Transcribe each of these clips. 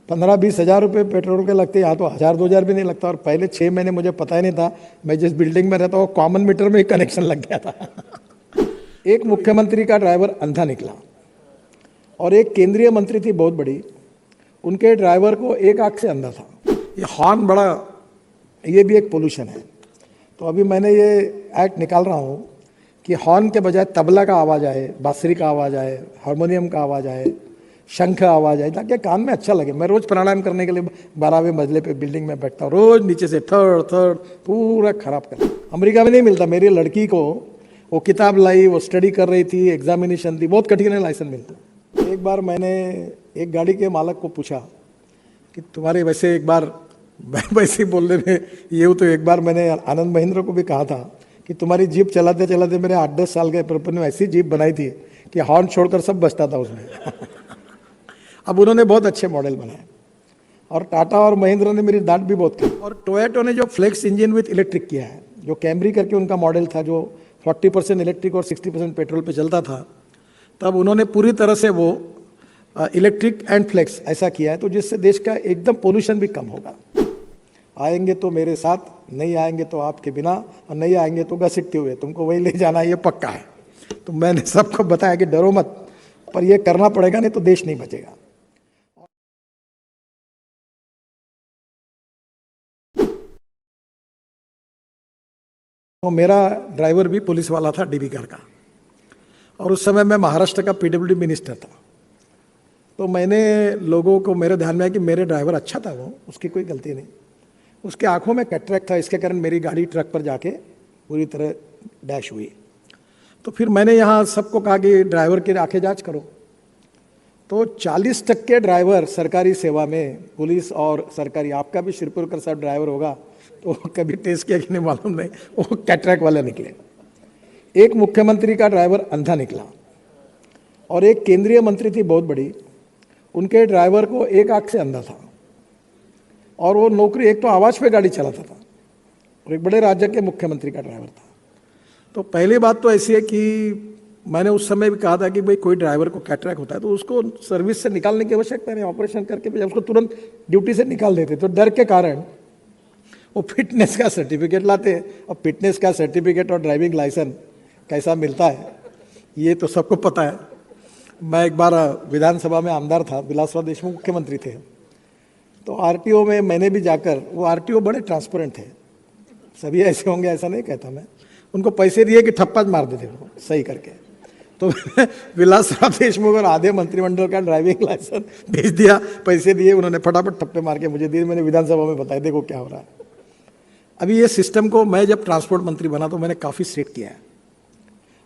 15-20 हज़ार रुपये पेट्रोल के लगते, यहाँ तो 1000-2000 भी नहीं लगता। और पहले 6 महीने मुझे पता ही नहीं था, मैं जिस बिल्डिंग में रहता हूँ कॉमन मीटर में ही कनेक्शन लग गया था। एक मुख्यमंत्री का ड्राइवर अंधा निकला और एक केंद्रीय मंत्री थी बहुत बड़ी, उनके ड्राइवर को एक आंख से अंधा था। ये हॉर्न बड़ा, ये भी एक पोल्यूशन है। तो अभी मैंने ये एक्ट निकाल रहा हूँ कि हॉर्न के बजाय तबला का आवाज़ आए, बांसुरी का आवाज़ आए, हारमोनियम का आवाज़ आए, शंख आवाज़ आए, ताकि कान में अच्छा लगे। मैं रोज़ प्राणायाम करने के लिए 12वें मंजिले पे बिल्डिंग में बैठता हूँ, रोज़ नीचे से थर्ड थर्ड पूरा खराब कर। अमेरिका में नहीं मिलता। मेरी लड़की को वो किताब लाई, वो स्टडी कर रही थी, एग्जामिनेशन थी, बहुत कठिन है लाइसेंस मिलता। एक बार मैंने एक गाड़ी के मालक को पूछा कि तुम्हारे वैसे एक बार वैसे ही बोलने में ये तो एक बार मैंने आनंद महिंद्रा को भी कहा था कि तुम्हारी जीप चलाते चलाते मेरे 8-10 साल के पर ने ऐसी जीप बनाई थी कि हॉर्न छोड़कर सब बचता था उसमें। अब उन्होंने बहुत अच्छे मॉडल बनाए और टाटा और महिंद्रा ने मेरी डांट भी बहुत की। और टोयोटा ने जो फ्लेक्स इंजन विथ इलेक्ट्रिक किया है, जो कैमरी करके उनका मॉडल था जो 40% इलेक्ट्रिक और 60% पेट्रोल पे चलता था, तब उन्होंने पूरी तरह से वो इलेक्ट्रिक एंड फ्लेक्स ऐसा किया है, तो जिससे देश का एकदम पोल्यूशन भी कम होगा। आएंगे तो मेरे साथ, नहीं आएंगे तो आपके बिना, और नहीं आएंगे तो घसीटते हुए, तुमको वही ले जाना है, ये पक्का है। तो मैंने सबको बताया कि डरो मत, पर ये करना पड़ेगा, नहीं तो देश नहीं बचेगा। तो मेरा ड्राइवर भी पुलिस वाला था, डीबी कार का, और उस समय मैं महाराष्ट्र का पीडब्ल्यूडी मिनिस्टर था। तो मैंने लोगों को, मेरे ध्यान में आया कि मेरे ड्राइवर अच्छा था, वो उसकी कोई गलती नहीं, उसके आंखों में कैटरेक्ट था, इसके कारण मेरी गाड़ी ट्रक पर जाके पूरी तरह डैश हुई। तो फिर मैंने यहाँ सबको कहा कि ड्राइवर की आंखें जांच करो। तो 40% ड्राइवर सरकारी सेवा में, पुलिस और सरकारी, आपका भी शिरपुरकर साहब ड्राइवर होगा तो कभी टेस्ट किया कि नहीं मालूम नहीं, वो कैटरेक्ट वाले निकले। एक मुख्यमंत्री का ड्राइवर अंधा निकला और एक केंद्रीय मंत्री थी बहुत बड़ी, उनके ड्राइवर को एक आंख से अंधा था और वो नौकरी, एक तो आवाज़ पे गाड़ी चलाता था और एक बड़े राज्य के मुख्यमंत्री का ड्राइवर था। तो पहली बात तो ऐसी है कि मैंने उस समय भी कहा था कि भाई कोई ड्राइवर को कैटरेक्ट होता है तो उसको सर्विस से निकालने की आवश्यकता नहीं, ऑपरेशन करके उसको तुरंत ड्यूटी से निकाल देते। तो डर के कारण वो फिटनेस का सर्टिफिकेट लाते, और फिटनेस का सर्टिफिकेट और ड्राइविंग लाइसेंस कैसा मिलता है ये तो सबको पता है। मैं एक बार विधानसभा में आमदार था, विलासराव देशमुख मुख्यमंत्री थे, तो आरटीओ में मैंने भी जाकर, वो आरटीओ बड़े ट्रांसपेरेंट थे, सभी ऐसे होंगे ऐसा नहीं कहता मैं, उनको पैसे दिए कि ठप्पा मार देते वो सही करके। तो विलासराव देशमुख और आधे मंत्रिमंडल का ड्राइविंग लाइसेंस भेज दिया, पैसे दिए, उन्होंने फटाफट ठप्पे मार के मुझे दिए, मैंने विधानसभा में बताया देखो क्या हो रहा है। अभी ये सिस्टम को मैं जब ट्रांसपोर्ट मंत्री बना तो मैंने काफ़ी स्ट्रिक्ट किया है।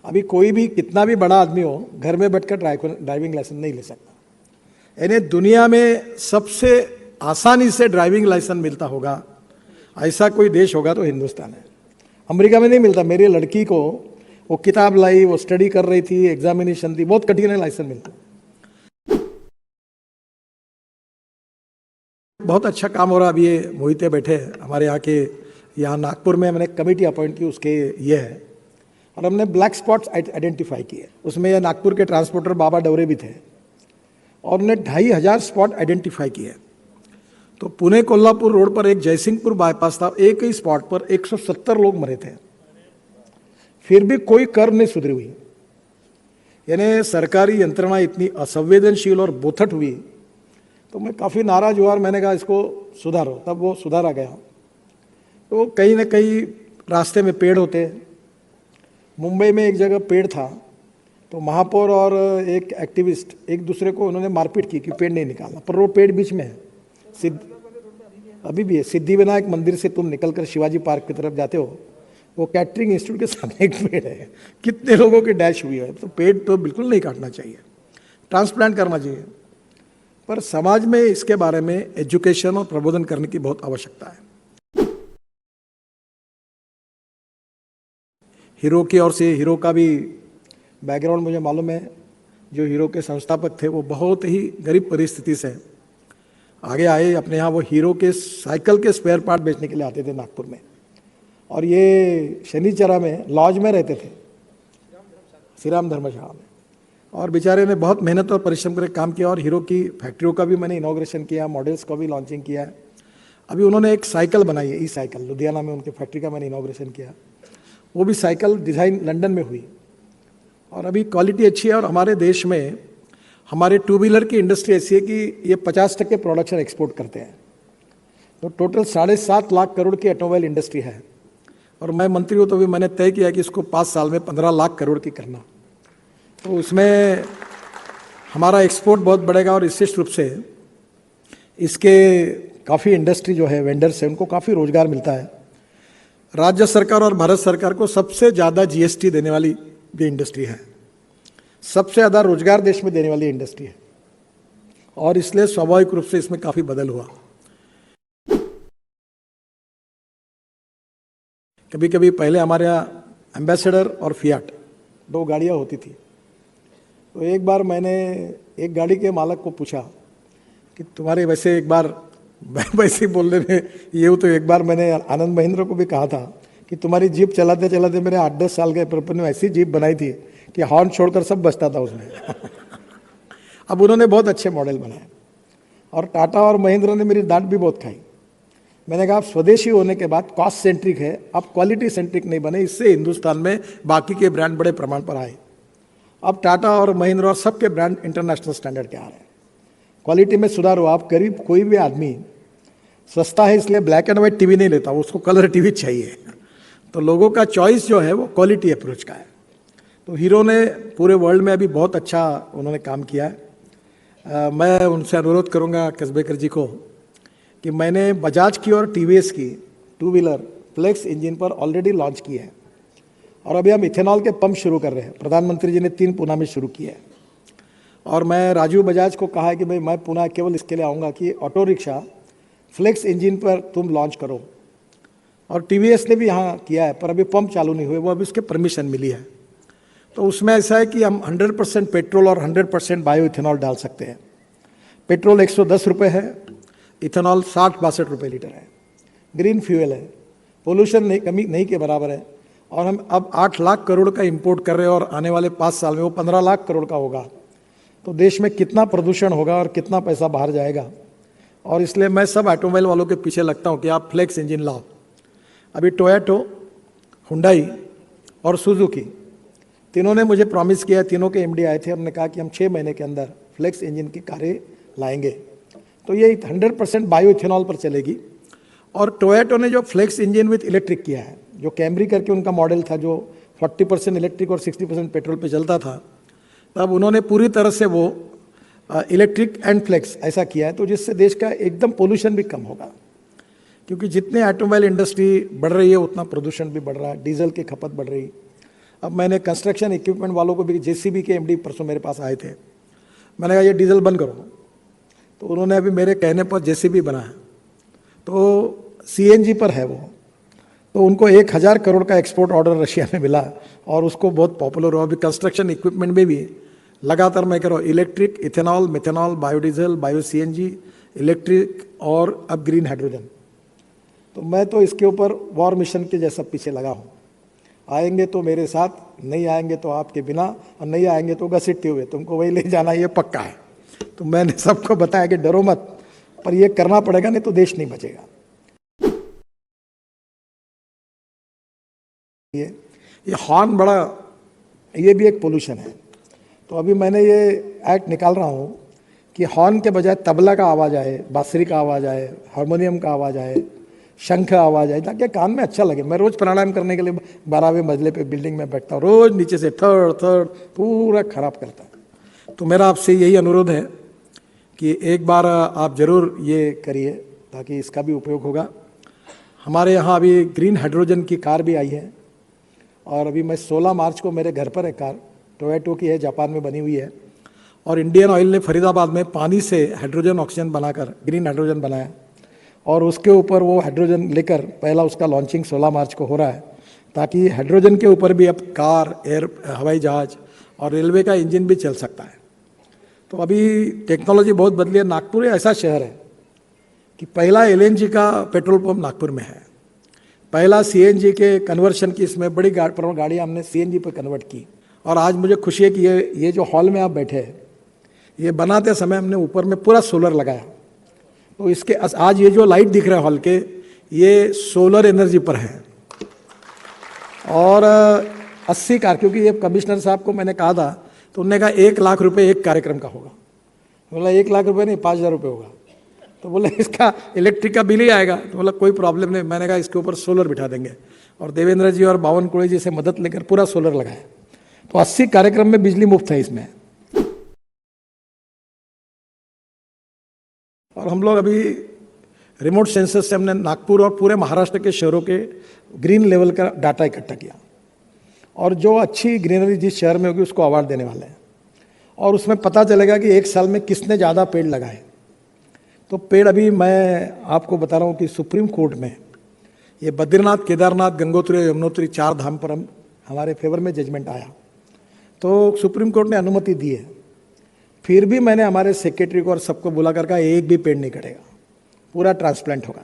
अभी कोई भी कितना भी बड़ा आदमी हो, घर में बैठकर ड्राइविंग लाइसेंस नहीं ले सकता। यानी दुनिया में सबसे आसानी से ड्राइविंग लाइसेंस मिलता होगा ऐसा कोई देश होगा तो हिंदुस्तान है। अमेरिका में नहीं मिलता। मेरी लड़की को वो किताब लाई, वो स्टडी कर रही थी, एग्जामिनेशन थी, बहुत कठिन है लाइसेंस मिलता। बहुत अच्छा काम हो रहा है। अभी ये मोहिते बैठे हमारे यहाँ के, यहाँ नागपुर में मैंने कमेटी अपॉइंट की, उसके ये है, और हमने ब्लैक स्पॉट्स आइडेंटिफाई किए। उसमें ये नागपुर के ट्रांसपोर्टर बाबा डवरे भी थे, और उन्हें 2500 स्पॉट आइडेंटिफाई किए। तो पुणे कोल्हापुर रोड पर एक जयसिंहपुर बाईपास था, एक ही स्पॉट पर 170 लोग मरे थे, फिर भी कोई कर्म नहीं सुधरी हुई। यानी सरकारी यंत्रणा इतनी असंवेदनशील और बोथट हुई। तो मैं काफ़ी नाराज हुआ और मैंने कहा इसको सुधारो, तब वो सुधारा गया। तो कहीं ना कहीं रास्ते में पेड़ होते। मुंबई में एक जगह पेड़ था, तो महापौर और एक एक्टिविस्ट एक दूसरे को उन्होंने मारपीट की कि पेड़ नहीं निकालना, पर वो पेड़ बीच में है। अभी भी है, सिद्धिविनायक मंदिर से तुम निकलकर शिवाजी पार्क की तरफ जाते हो, वो कैटरिंग इंस्टीट्यूट के सामने एक पेड़ है। कितने लोगों की डैश हुई है। तो पेड़ तो बिल्कुल नहीं काटना चाहिए, ट्रांसप्लांट करना चाहिए, पर समाज में इसके बारे में एजुकेशन और प्रबोधन करने की बहुत आवश्यकता है। हीरो की ओर से, हीरो का भी बैकग्राउंड मुझे मालूम है। जो हीरो के संस्थापक थे वो बहुत ही गरीब परिस्थिति से आगे आए। अपने यहाँ वो हीरो के साइकिल के स्पेयर पार्ट बेचने के लिए आते थे नागपुर में, और ये शनिचरा में लॉज में रहते थे, श्री राम धर्मशाला में। और बेचारे ने बहुत मेहनत और परिश्रम करके काम किया और हीरो की फैक्ट्रियों का भी मैंने इनॉग्रेशन किया, मॉडल्स का भी लॉन्चिंग किया है। अभी उन्होंने एक साइकिल बनाई है, ई साइकिल, लुधियाना में उनकी फैक्ट्री का मैंने इनॉग्रेशन किया। वो भी साइकिल डिज़ाइन लंदन में हुई और अभी क्वालिटी अच्छी है। और हमारे देश में हमारे टू व्हीलर की इंडस्ट्री ऐसी है कि ये 50% प्रोडक्शन एक्सपोर्ट करते हैं। तो टोटल 7.5 लाख करोड़ की ऑटोमोबाइल इंडस्ट्री है और मैं मंत्री हूँ तो भी मैंने तय किया कि इसको 5 साल में 15 लाख करोड़ की करना। तो उसमें हमारा एक्सपोर्ट बहुत बढ़ेगा और विशेष रूप से इसके काफ़ी इंडस्ट्री जो है, वेंडर्स है, उनको काफ़ी रोजगार मिलता है। राज्य सरकार और भारत सरकार को सबसे ज़्यादा जीएसटी देने वाली भी इंडस्ट्री है, सबसे ज़्यादा रोजगार देश में देने वाली इंडस्ट्री है और इसलिए स्वाभाविक रूप से इसमें काफ़ी बदल हुआ। कभी कभी पहले हमारे यहाँ एम्बेसडर और फियाट 2 गाड़ियाँ होती थी। तो एक बार मैंने एक गाड़ी के मालक को पूछा कि तुम्हारे वैसे एक बार वैसे ही बोलने में ये तो एक बार मैंने आनंद महिंद्रा को भी कहा था कि तुम्हारी जीप चलाते चलाते मेरे 8-10 साल के पर ने ऐसी जीप बनाई थी कि हॉर्न छोड़कर सब बजता था उसमें। अब उन्होंने बहुत अच्छे मॉडल बनाए और टाटा और महिंद्रा ने मेरी डांट भी बहुत खाई। मैंने कहा आप स्वदेशी होने के बाद कॉस्ट सेंट्रिक है, आप क्वालिटी सेंट्रिक नहीं बने, इससे हिंदुस्तान में बाकी के ब्रांड बड़े प्रमाण पर आए। अब टाटा और महिंद्रा और सबके ब्रांड इंटरनेशनल स्टैंडर्ड के आ रहे हैं, क्वालिटी में सुधार हुआ। आप करीब कोई भी आदमी सस्ता है इसलिए ब्लैक एंड वाइट टीवी नहीं लेता, उसको कलर टीवी चाहिए। तो लोगों का चॉइस जो है वो क्वालिटी अप्रोच का है। तो हीरो ने पूरे वर्ल्ड में अभी बहुत अच्छा उन्होंने काम किया है। मैं उनसे अनुरोध करूंगा कसबेकर जी को कि मैंने बजाज की और टीवीएस की टू व्हीलर फ्लेक्स इंजन पर ऑलरेडी लॉन्च की है और अभी हम इथेनॉल के पंप शुरू कर रहे हैं। प्रधानमंत्री जी ने 3 पुणे में शुरू किए हैं और मैं राजीव बजाज को कहा है कि भाई मैं पुणे केवल इसके लिए आऊँगा कि ऑटो रिक्शा फ्लेक्स इंजन पर तुम लॉन्च करो। और टीवीएस ने भी यहाँ किया है पर अभी पंप चालू नहीं हुए, वो अभी उसके परमिशन मिली है। तो उसमें ऐसा है कि हम 100% पेट्रोल और 100% बायो इथेनॉल डाल सकते हैं। पेट्रोल 110 रुपये है, इथेनॉल 60-62 रुपये लीटर है, ग्रीन फ्यूल है, पोल्यूशन नहीं कमी नहीं के बराबर है। और हम अब 8 लाख करोड़ का इंपोर्ट कर रहे हैं और आने वाले 5 साल में वो 15 लाख करोड़ का होगा। तो देश में कितना प्रदूषण होगा और कितना पैसा बाहर जाएगा। और इसलिए मैं सब ऑटोमोबाइल वालों के पीछे लगता हूँ कि आप फ्लेक्स इंजन लाओ। अभी टोयोटो, हुंडई और सुजुकी तीनों ने मुझे प्रॉमिस किया, तीनों के एमडी आए थे और उन्होंने कहा कि हम 6 महीने के अंदर फ्लेक्स इंजन की कारें लाएंगे। तो ये 100% बायो इथेनॉल पर चलेगी। और टोयोटो ने जो फ्लेक्स इंजन विथ इलेक्ट्रिक किया है, जो कैमरी करके उनका मॉडल था जो 40% इलेक्ट्रिक और 60% पेट्रोल पे चलता था, तब उन्होंने पूरी तरह से वो इलेक्ट्रिक एंड फ्लेक्स ऐसा किया है। तो जिससे देश का एकदम पोल्यूशन भी कम होगा, क्योंकि जितने ऑटोमोबाइल इंडस्ट्री बढ़ रही है उतना प्रदूषण भी बढ़ रहा है, डीजल की खपत बढ़ रही। अब मैंने कंस्ट्रक्शन इक्विपमेंट वालों को भी, जेसीबी के एमडी परसों मेरे पास आए थे, मैंने कहा ये डीजल बंद करो। तो उन्होंने अभी मेरे कहने पर जेसीबी बनाया, तो सीएनजी पर है वो। तो उनको 1000 करोड़ का एक्सपोर्ट ऑर्डर रशिया में मिला और उसको बहुत पॉपुलर हुआ। अभी कंस्ट्रक्शन इक्विपमेंट में भी लगातार मैं कह रहा हूँ electric, ethanol, methanol, biodiesel, bio CNG, electric और अब ग्रीन हाइड्रोजन। तो मैं तो इसके ऊपर वॉर मिशन के जैसा पीछे लगा हूँ। आएंगे तो मेरे साथ, नहीं आएंगे तो आपके बिना, और नहीं आएंगे तो घसीटते हुए, तुमको वही ले जाना ये पक्का है। तो मैंने सबको बताया कि डरो मत, पर ये करना पड़ेगा, नहीं तो देश नहीं बचेगा। ये हॉर्न बड़ा, ये भी एक पोल्यूशन है। तो अभी मैंने ये एक्ट निकाल रहा हूँ कि हॉर्न के बजाय तबला का आवाज़ आए, बांसुरी का आवाज़ आए, हारमोनियम का आवाज़ आए, शंख आवाज़ आए, ताकि कान में अच्छा लगे। मैं रोज़ प्राणायाम करने के लिए 12वें मंजिले पे बिल्डिंग में बैठता हूँ, रोज़ नीचे से थर्ड थर्ड पूरा खराब करता है। तो मेरा आपसे यही अनुरोध है कि एक बार आप ज़रूर ये करिए ताकि इसका भी उपयोग होगा। हमारे यहाँ अभी ग्रीन हाइड्रोजन की कार भी आई है और अभी मैं 16 मार्च को मेरे घर पर है कार, टोयोटो की है, जापान में बनी हुई है। और इंडियन ऑयल ने फरीदाबाद में पानी से हाइड्रोजन ऑक्सीजन बनाकर ग्रीन हाइड्रोजन बनाया और उसके ऊपर वो हाइड्रोजन लेकर पहला उसका लॉन्चिंग 16 मार्च को हो रहा है, ताकि हाइड्रोजन के ऊपर भी अब कार, हवाई जहाज और रेलवे का इंजन भी चल सकता है। तो अभी टेक्नोलॉजी बहुत बदली है। नागपुर ऐसा शहर है कि पहला एलएनजी का पेट्रोल पंप नागपुर में है, पहला सीएनजी के कन्वर्शन की इसमें बड़ी गाड़ियाँ हमने सीएनजी पर कन्वर्ट की और आज मुझे खुशी है कि ये जो हॉल में आप बैठे हैं, ये बनाते समय हमने ऊपर में पूरा सोलर लगाया। तो इसके आज ये जो लाइट दिख रहा है हॉल के, ये सोलर एनर्जी पर है। और 80 कार, क्योंकि ये कमिश्नर साहब को मैंने कहा था तो उन्होंने कहा 1 लाख रुपए एक कार्यक्रम का होगा। बोला 1 लाख रुपए नहीं, 5,000 रुपये होगा। तो बोले इसका इलेक्ट्रिक का बिल ही आएगा। तो बोला कोई प्रॉब्लम नहीं। मैंने कहा इसके ऊपर सोलर बिठा देंगे, और देवेंद्र जी और बावनकुड़े जी से मदद लेकर पूरा सोलर लगाया। तो 80 कार्यक्रम में बिजली मुफ्त है इसमें। और हम लोग अभी रिमोट सेंसर से हमने नागपुर और पूरे महाराष्ट्र के शहरों के ग्रीन लेवल का डाटा इकट्ठा किया, और जो अच्छी ग्रीनरी जिस शहर में होगी उसको अवार्ड देने वाले हैं। और उसमें पता चलेगा कि एक साल में किसने ज़्यादा पेड़ लगाए। तो पेड़ अभी मैं आपको बता रहा हूँ कि सुप्रीम कोर्ट में ये बद्रीनाथ, केदारनाथ, गंगोत्री और यमुनोत्री 4 धाम पर हमारे फेवर में जजमेंट आया, तो सुप्रीम कोर्ट ने अनुमति दी है। फिर भी मैंने हमारे सेक्रेटरी को और सबको बुला कर कहा एक भी पेड़ नहीं कटेगा, पूरा ट्रांसप्लांट होगा।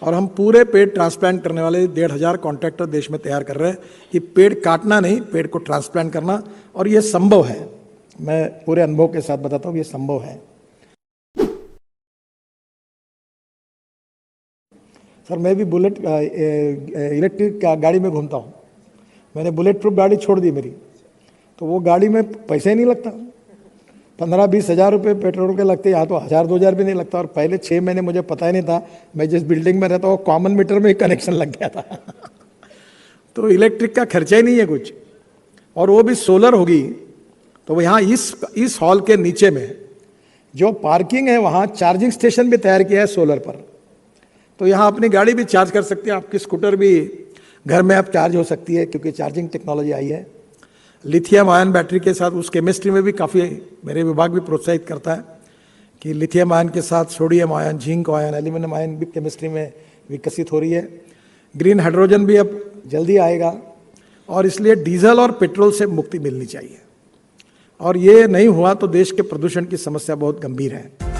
और हम पूरे पेड़ ट्रांसप्लांट करने वाले 1,500 कॉन्ट्रैक्टर देश में तैयार कर रहे हैं कि पेड़ काटना नहीं, पेड़ को ट्रांसप्लांट करना। और ये संभव है, मैं पूरे अनुभव के साथ बताता हूँ, ये संभव है। सर मैं भी बुलेट इलेक्ट्रिक गाड़ी में घूमता हूँ। मैंने बुलेट प्रूफ गाड़ी छोड़ दी मेरी, तो वो गाड़ी में पैसे ही नहीं लगता। 15-20 हज़ार रुपये पेट्रोल के लगते, यहाँ तो 1,000-2,000 भी नहीं लगता। और पहले 6 महीने मुझे पता ही नहीं था, मैं जिस बिल्डिंग में रहता हूँ कॉमन मीटर में ही कनेक्शन लग गया था। तो इलेक्ट्रिक का खर्चा ही नहीं है कुछ, और वो भी सोलर होगी। तो यहाँ इस हॉल के नीचे में जो पार्किंग है वहाँ चार्जिंग स्टेशन भी तैयार किया है सोलर पर। तो यहाँ अपनी गाड़ी भी चार्ज कर सकते हैं, आपकी स्कूटर भी घर में आप चार्ज हो सकती है, क्योंकि चार्जिंग टेक्नोलॉजी आई है। लिथियम आयन बैटरी के साथ उस केमिस्ट्री में भी काफ़ी मेरे विभाग भी प्रोत्साहित करता है कि लिथियम आयन के साथ sodium ion, zinc ion, aluminium ion भी केमिस्ट्री में विकसित हो रही है। ग्रीन हाइड्रोजन भी अब जल्दी आएगा, और इसलिए डीजल और पेट्रोल से मुक्ति मिलनी चाहिए। और ये नहीं हुआ तो देश के प्रदूषण की समस्या बहुत गंभीर है।